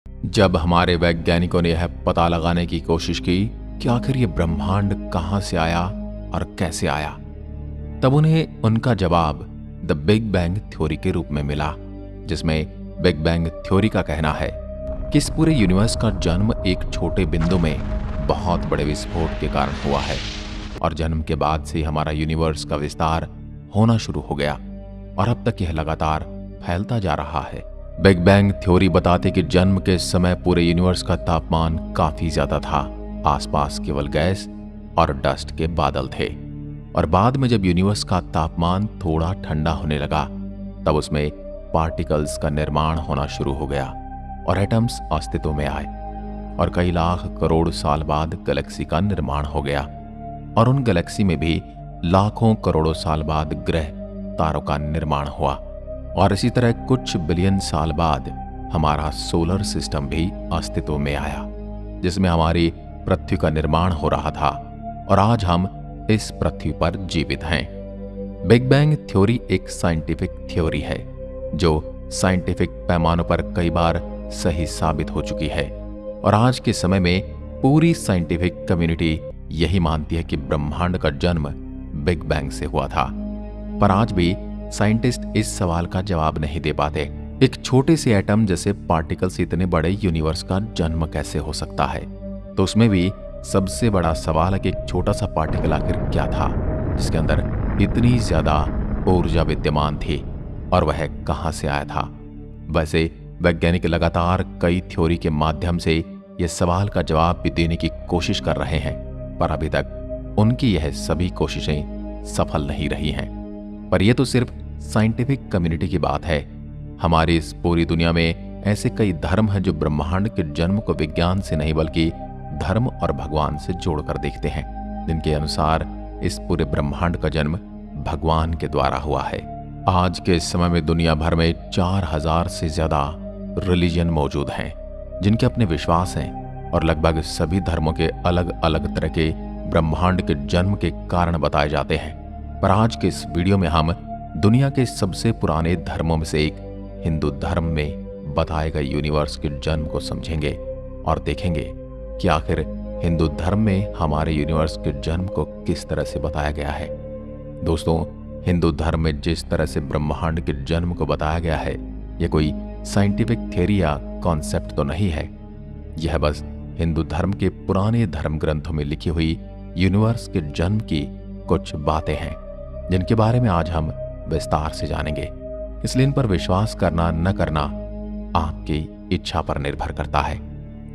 जब हमारे वैज्ञानिकों ने यह पता लगाने की कोशिश की कि आखिर ये ब्रह्मांड कहां से आया और कैसे आया, तब उन्हें उनका जवाब द बिग बैंग थ्योरी के रूप में मिला, जिसमें बिग बैंग थ्योरी का कहना है कि इस पूरे यूनिवर्स का जन्म एक छोटे बिंदु में बहुत बड़े विस्फोट के कारण हुआ है और जन्म के बाद से हमारा यूनिवर्स का विस्तार होना शुरू हो गया और अब तक यह लगातार फैलता जा रहा है। बिग बैंग थ्योरी बताती कि जन्म के समय पूरे यूनिवर्स का तापमान काफी ज्यादा था, आसपास केवल गैस और डस्ट के बादल थे और बाद में जब यूनिवर्स का तापमान थोड़ा ठंडा होने लगा तब उसमें पार्टिकल्स का निर्माण होना शुरू हो गया और एटम्स अस्तित्व में आए और कई लाख करोड़ साल बाद गैलेक्सी का निर्माण हो गया और उन गैलेक्सी में भी लाखों करोड़ों साल बाद ग्रह तारों का निर्माण हुआ और इसी तरह कुछ बिलियन साल बाद हमारा सोलर सिस्टम भी अस्तित्व में आया, जिसमें हमारी पृथ्वी का निर्माण हो रहा था और आज हम इस पृथ्वी पर जीवित हैं। बिग बैंग थ्योरी एक साइंटिफिक थ्योरी है जो साइंटिफिक पैमानों पर कई बार सही साबित हो चुकी है और आज के समय में पूरी साइंटिफिक कम्युनिटी यही मानती है कि ब्रह्मांड का जन्म बिग बैंग से हुआ था। पर आज भी साइंटिस्ट इस सवाल का जवाब नहीं दे पाते। एक छोटे से एटम जैसे पार्टिकल से इतने बड़े यूनिवर्स का जन्म कैसे हो सकता है? तो उसमें भी सबसे बड़ा सवाल है कि एक छोटा सा पार्टिकल आखिर क्या था जिसके अंदर इतनी ज्यादा ऊर्जा विद्यमान थी और वह कहां से आया था? वैसे वैज्ञानिक लगातार कई थ्योरी के माध्यम से यह सवाल का जवाब भी देने की कोशिश कर रहे हैं, पर अभी तक उनकी यह सभी कोशिशें सफल नहीं रही हैं। पर यह तो सिर्फ साइंटिफिक कम्युनिटी की बात है। हमारी इस पूरी दुनिया में ऐसे कई धर्म हैं जो ब्रह्मांड के जन्म को विज्ञान से नहीं बल्कि धर्म और भगवान से जोड़कर देखते हैं, जिनके अनुसार इस पूरे ब्रह्मांड का जन्म भगवान के द्वारा हुआ है। आज के समय में दुनिया भर में 4000 से ज्यादा रिलीजन मौजूद हैं जिनके अपने विश्वास हैं और लगभग सभी धर्मों के अलग अलग तरह के ब्रह्मांड के जन्म के कारण बताए जाते हैं। पर आज के इस वीडियो में हम दुनिया के सबसे पुराने धर्मों में से एक हिंदू धर्म में बताए गए यूनिवर्स के जन्म को समझेंगे और देखेंगे कि आखिर हिंदू धर्म में हमारे यूनिवर्स के जन्म को किस तरह से बताया गया है। दोस्तों, हिंदू धर्म में जिस तरह से ब्रह्मांड के जन्म को बताया गया है, यह कोई साइंटिफिक थ्योरी या कॉन्सेप्ट तो नहीं है। यह बस हिंदू धर्म के पुराने धर्म ग्रंथों में लिखी हुई यूनिवर्स के जन्म की कुछ बातें हैं जिनके बारे में आज हम विस्तार से जानेंगे। इसलिए इन पर विश्वास करना न करना आपकी इच्छा पर निर्भर करता है।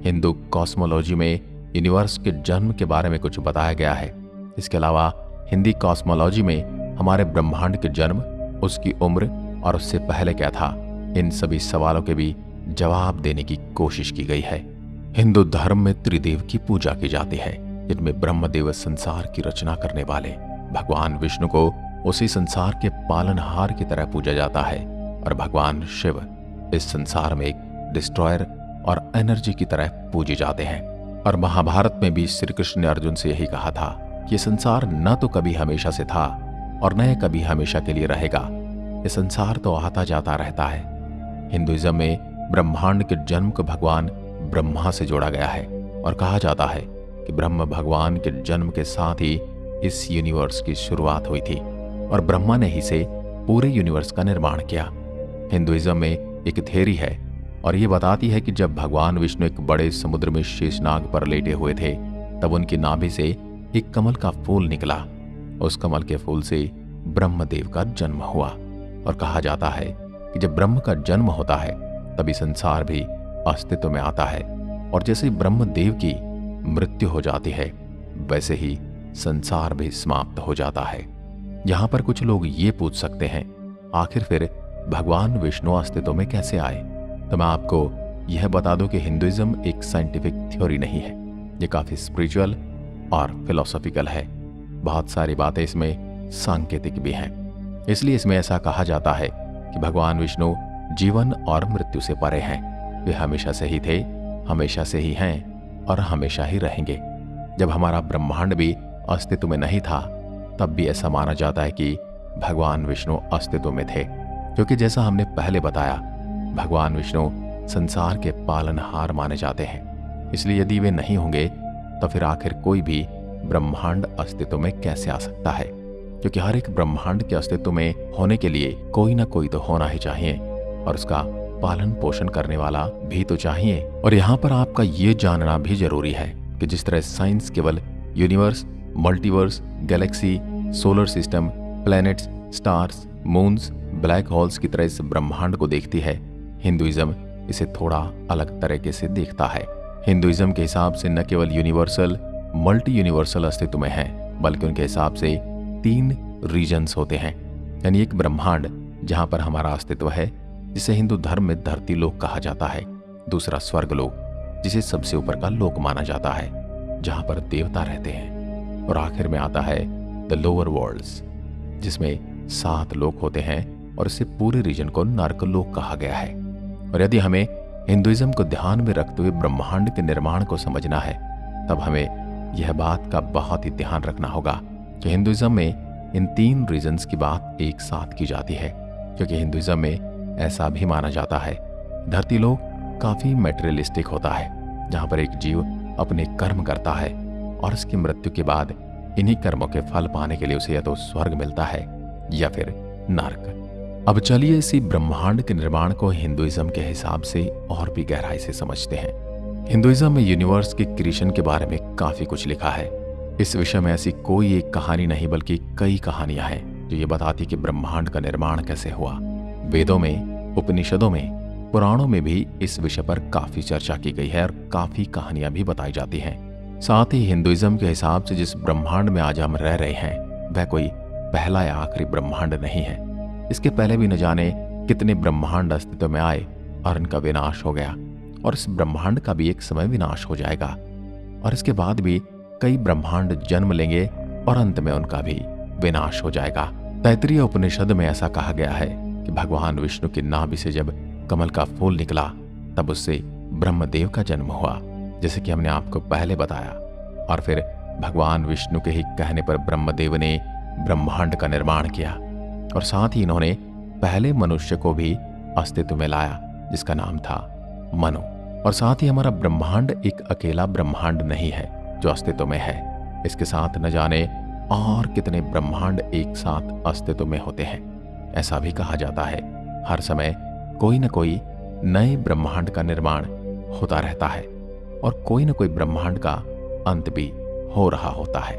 हिंदू कॉस्मोलॉजी में यूनिवर्स के जन्म के बारे में कुछ बताया गया है। इसके अलावा हिंदी कॉस्मोलॉजी में हमारे ब्रह्मांड के जन्म, उसकी उम्र और उससे पहले क्या था, इन सभी सवालों के भी जवाब देने की कोशिश की गई है। हिंदू धर्म में त्रिदेव की पूजा की जाती है, जिनमें ब्रह्मदेव संसार की रचना करने वाले भगवान विष्णु को उसी संसार के पालनहार की तरह पूजा जाता है और भगवान शिव इस संसार में एक डिस्ट्रॉयर और एनर्जी की तरह पूजे जाते हैं। और महाभारत में भी श्री कृष्ण ने अर्जुन से यही कहा था कि ये संसार न तो कभी हमेशा से था और न ये कभी हमेशा के लिए रहेगा। ये संसार तो आता जाता रहता है। हिंदुइज्म में ब्रह्मांड के जन्म को भगवान ब्रह्मा से जोड़ा गया है और कहा जाता है कि ब्रह्म भगवान के जन्म के साथ ही इस यूनिवर्स की शुरुआत हुई थी और ब्रह्मा ने ही से पूरे यूनिवर्स का निर्माण किया। हिंदुइज्म में एक थ्योरी है और ये बताती है कि जब भगवान विष्णु एक बड़े समुद्र में शेषनाग पर लेटे हुए थे तब उनकी नाभि से एक कमल का फूल निकला। उस कमल के फूल से ब्रह्मदेव का जन्म हुआ और कहा जाता है कि जब ब्रह्म का जन्म होता है तभी संसार भी अस्तित्व में आता है और जैसे ब्रह्मदेव की मृत्यु हो जाती है वैसे ही संसार भी समाप्त हो जाता है। यहाँ पर कुछ लोग ये पूछ सकते हैं, आखिर फिर भगवान विष्णु अस्तित्व में कैसे आए? तो मैं आपको यह बता दूं कि हिंदुइज्म एक साइंटिफिक थ्योरी नहीं है, ये काफी स्पिरिचुअल और फिलोसॉफिकल है। बहुत सारी बातें इसमें सांकेतिक भी हैं। इसलिए इसमें ऐसा कहा जाता है कि भगवान विष्णु जीवन और मृत्यु से परे हैं। वे हमेशा से ही थे, हमेशा से ही हैं और हमेशा ही रहेंगे। जब हमारा ब्रह्मांड भी अस्तित्व में नहीं था तब भी ऐसा माना जाता है कि भगवान विष्णु अस्तित्व में थे, क्योंकि जैसा हमने पहले बताया भगवान विष्णु संसार के पालनहार माने जाते हैं। इसलिए यदि वे नहीं होंगे तो फिर आखिर कोई भी ब्रह्मांड अस्तित्व में कैसे आ सकता है? क्योंकि हर एक ब्रह्मांड के अस्तित्व में होने के लिए कोई ना कोई तो होना ही चाहिए और उसका पालन पोषण करने वाला भी तो चाहिए। और यहाँ पर आपका ये जानना भी जरूरी है कि जिस तरह साइंस केवल universe, multiverse, Galaxy, solar system, planets, stars, moons, black holes की तरह इस ब्रह्मांड को देखती है, हिंदुइज्म इसे थोड़ा अलग तरीके से देखता है। हिंदुइज्म के हिसाब से न केवल यूनिवर्सल, मल्टी यूनिवर्सल अस्तित्व में है, बल्कि उनके हिसाब से 3 रीजन्स होते हैं। यानी एक ब्रह्मांड जहां पर हमारा अस्तित्व है, जिसे हिंदू धर्म में धरती लोक कहा जाता है। दूसरा स्वर्ग लोक, जिसे सबसे ऊपर का लोक माना जाता है, जहां पर देवता रहते हैं। और आखिर में आता है द लोअर वर्ल्ड्स, जिसमें 7 लोक होते हैं और इसे पूरे रीजन को नर्क लोक कहा गया है। और यदि हमें हिंदुइज्म को ध्यान में रखते हुए ब्रह्मांड के निर्माण को समझना है, तब हमें यह बात का बहुत ही ध्यान रखना होगा कि हिंदुइज्म में इन 3 रीजन्स की बात एक साथ की जाती है। क्योंकि हिंदुइज्म में ऐसा भी माना जाता है, धरती लोक काफी मेटेरियलिस्टिक होता है, जहां पर एक जीव अपने कर्म करता है और उसकी मृत्यु के बाद इन्हीं कर्मों के फल पाने के लिए उसे या तो स्वर्ग मिलता है या फिर नर्क। अब चलिए इसी ब्रह्मांड के निर्माण को हिंदुइज्म के हिसाब से और भी गहराई से समझते हैं। हिंदुइज्म में यूनिवर्स के क्रिएशन के बारे में काफी कुछ लिखा है। इस विषय में ऐसी कोई एक कहानी नहीं बल्कि कई कहानियां हैं जो ये बताती कि ब्रह्मांड का निर्माण कैसे हुआ। वेदों में, उपनिषदों में, पुराणों में भी इस विषय पर काफी चर्चा की गई है और काफी कहानियां भी बताई जाती हैं। साथ ही हिंदुइज्म के हिसाब से जिस ब्रह्मांड में आज हम रह रहे हैं, वह कोई पहला या आखिरी ब्रह्मांड नहीं है। इसके पहले भी न जाने कितने ब्रह्मांड अस्तित्व में आए और इनका विनाश हो गया, और इस ब्रह्मांड का भी एक समय विनाश हो जाएगा। और इसके बाद भी कई ब्रह्मांड जन्म लेंगे और अंत में उनका भी विनाश हो जाएगा। तैत्तिरीय उपनिषद में ऐसा कहा गया है कि भगवान विष्णु की नाभि से जब कमल का फूल निकला, तब उससे ब्रह्मदेव का जन्म हुआ, जैसे कि हमने आपको पहले बताया। और फिर भगवान विष्णु के ही कहने पर ब्रह्मदेव ने ब्रह्मांड का निर्माण किया और साथ ही इन्होंने पहले मनुष्य को भी अस्तित्व में लाया, जिसका नाम था मनु। और साथ ही हमारा ब्रह्मांड एक अकेला ब्रह्मांड नहीं है जो अस्तित्व में है। इसके साथ न जाने और कितने ब्रह्मांड एक साथ अस्तित्व में होते हैं। ऐसा भी कहा जाता है हर समय कोई न कोई नए ब्रह्मांड का निर्माण होता रहता है और कोई न कोई ब्रह्मांड का अंत भी हो रहा होता है।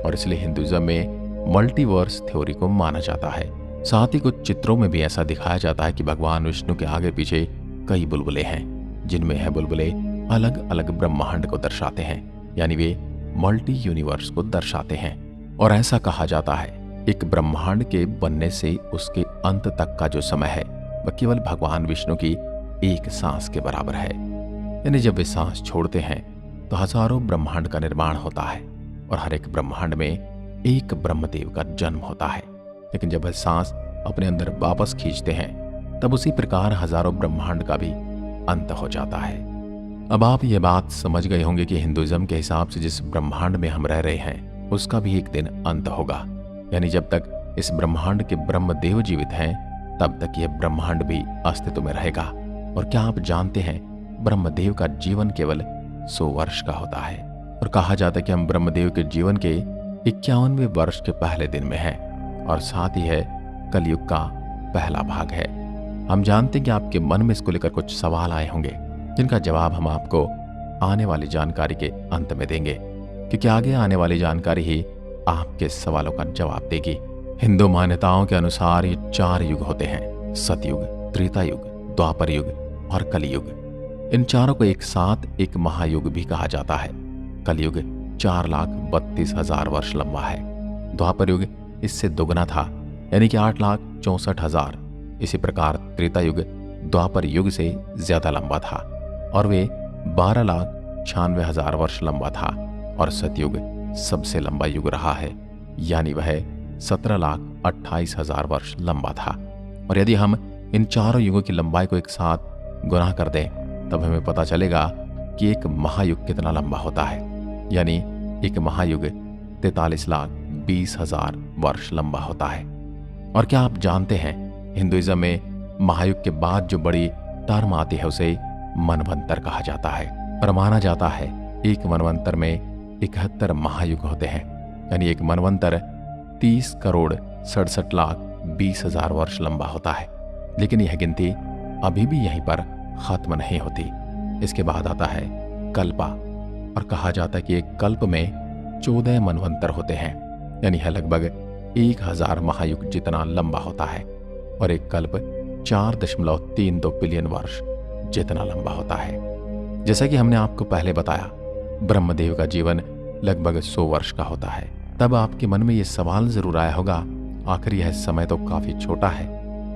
और इसलिए हिंदुइज्म में मल्टीवर्स थ्योरी को माना जाता है। साथ ही कुछ चित्रों में भी ऐसा दिखाया जाता है कि भगवान विष्णु के आगे पीछे कई बुलबुले हैं, जिनमें है बुलबुले अलग अलग ब्रह्मांड को दर्शाते हैं, यानी वे मल्टी यूनिवर्स को दर्शाते हैं। और ऐसा कहा जाता है एक ब्रह्मांड के बनने से उसके अंत तक का जो समय है वह केवल भगवान विष्णु की एक सांस के बराबर है। यानी जब वे सांस छोड़ते हैं तो हजारों ब्रह्मांड का निर्माण होता है और हर एक ब्रह्मांड में एक ब्रह्मदेव का जन्म होता है। लेकिन जब वह सांस अपने अंदर वापस खींचते हैं, तब उसी प्रकार हजारों ब्रह्मांड का भी अंत हो जाता है। अब आप ये बात समझ गए होंगे कि हिंदुइज्म के हिसाब से जिस ब्रह्मांड में हम रह रहे हैं, उसका भी एक दिन अंत होगा। यानी जब तक इस ब्रह्मांड के ब्रह्मदेव जीवित हैं, तब तक यह ब्रह्मांड भी अस्तित्व में रहेगा। और क्या आप जानते हैं, ब्रह्मदेव का जीवन केवल 100 वर्ष का होता है। और कहा जाता है कि हम ब्रह्मदेव के जीवन के 51वें वर्ष के पहले दिन में हैं, और साथ ही है कलयुग का पहला भाग है। हम जानते हैं कि आपके मन में इसको लेकर कुछ सवाल आए होंगे, जिनका जवाब हम आपको आने वाली जानकारी के अंत में देंगे, क्योंकि आगे आने वाली जानकारी ही आपके सवालों का जवाब देगी। हिंदू मान्यताओं के अनुसार ये 4 युग होते हैं, सतयुग, त्रेता युग, द्वापर युग और कलयुग। इन चारों को एक साथ एक महायुग भी कहा जाता है। कलयुग 4,32,000 वर्ष लंबा है। द्वापर युग इससे दोगुना था, यानी कि 8,64,000। इसी प्रकार त्रेता युग द्वापर युग से ज्यादा लंबा था और वे 12,96,000 वर्ष लंबा था। और सतयुग सबसे लंबा युग रहा है, यानी वह 17,28,000 वर्ष लंबा था। और यदि हम इन चारों युगों की लंबाई को एक साथ गुणा कर दें, तब हमें पता चलेगा कि एक महायुग कितना लंबा होता है। यानी एक महायुग 43,20,000 वर्ष लंबा होता है। और क्या आप जानते हैं, हिंदुइज्म में महायुग के बाद जो बड़ी टर्म आती है उसे मनवंतर कहा जाता है। और माना जाता है एक मनवंतर में 71 महायुग होते हैं, यानी एक मनवंतर 30,67,20,000 वर्ष लंबा होता है। लेकिन यह गिनती अभी भी यहीं पर खत्म नहीं होती। इसके बाद आता है कल्पा, और कहा जाता है कि एक कल्प में 14 मनवंतर होते हैं, यानी यह लगभग 1000 महायुग जितना लंबा होता है। और एक कल्प 4.32 बिलियन वर्ष जितना लंबा होता है। जैसा कि हमने आपको पहले बताया, ब्रह्मदेव का जीवन लगभग 100 वर्ष का होता है। तब आपके मन में यह सवाल जरूर आया होगा, आखिर यह समय तो काफी छोटा है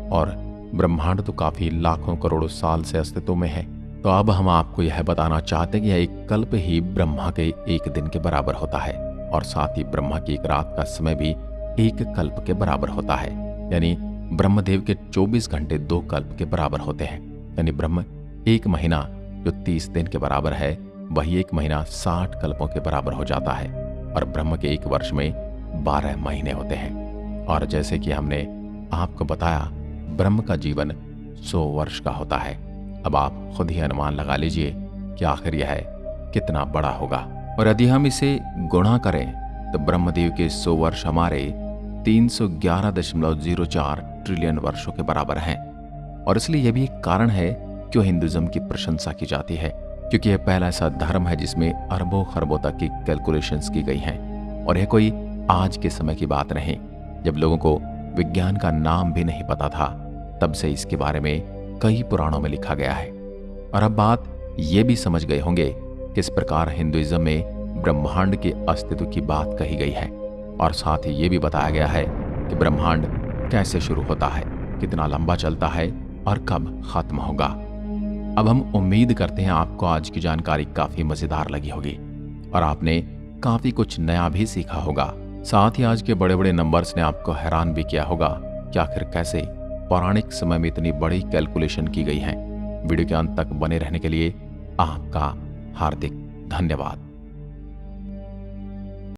और ब्रह्मांड तो काफी लाखों करोड़ों साल से अस्तित्व में है। तो अब हम आपको यह बताना चाहते हैं कि यह एक कल्प ही ब्रह्मा के एक दिन के बराबर होता है, और साथ ही ब्रह्मा की एक रात का समय भी एक कल्प के बराबर होता है। यानी ब्रह्मदेव के 24 घंटे 2 कल्प के बराबर होते हैं। यानी ब्रह्म एक महीना जो 30 दिन के बराबर है, वही एक महीना 60 कल्पों के बराबर हो जाता है। और ब्रह्म के एक वर्ष में 12 महीने होते हैं। और जैसे कि हमने आपको बताया, ब्रह्म का जीवन 100 वर्ष का होता है। अब आप खुद ही अनुमान लगा लीजिए कि आखिर यह कितना बड़ा होगा। और यदि हम इसे गुणा करें तो ब्रह्मदेव के 100 वर्ष हमारे 311.04 ट्रिलियन वर्षों के बराबर हैं। और इसलिए यह भी एक कारण है क्यों हिंदुइज्म की प्रशंसा की जाती है, क्योंकि यह पहला ऐसा धर्म है जिसमें अरबों खरबों तक की कैलकुलेशंस की गई हैं। और यह कोई आज के समय की बात नहीं, जब लोगों को विज्ञान का नाम भी नहीं पता था, तब से इसके बारे में कई पुराणों में लिखा गया है। और अब बात ये भी समझ गए होंगे किस प्रकार हिंदुइज्म में ब्रह्मांड के अस्तित्व की बात कही गई है, और साथ ही ये भी बताया गया है कि ब्रह्मांड कैसे शुरू होता है, कितना लंबा चलता है और कब खत्म होगा। अब हम उम्मीद करते हैं आपको आज की जानकारी काफी मजेदार लगी होगी और आपने काफी कुछ नया भी सीखा होगा। साथ ही आज के बड़े बड़े नंबर्स ने आपको हैरान भी किया होगा कि आखिर कैसे पौराणिक समय में इतनी बड़ी कैलकुलेशन की गई है। वीडियो के अंत तक बने रहने के लिए आपका हार्दिक धन्यवाद।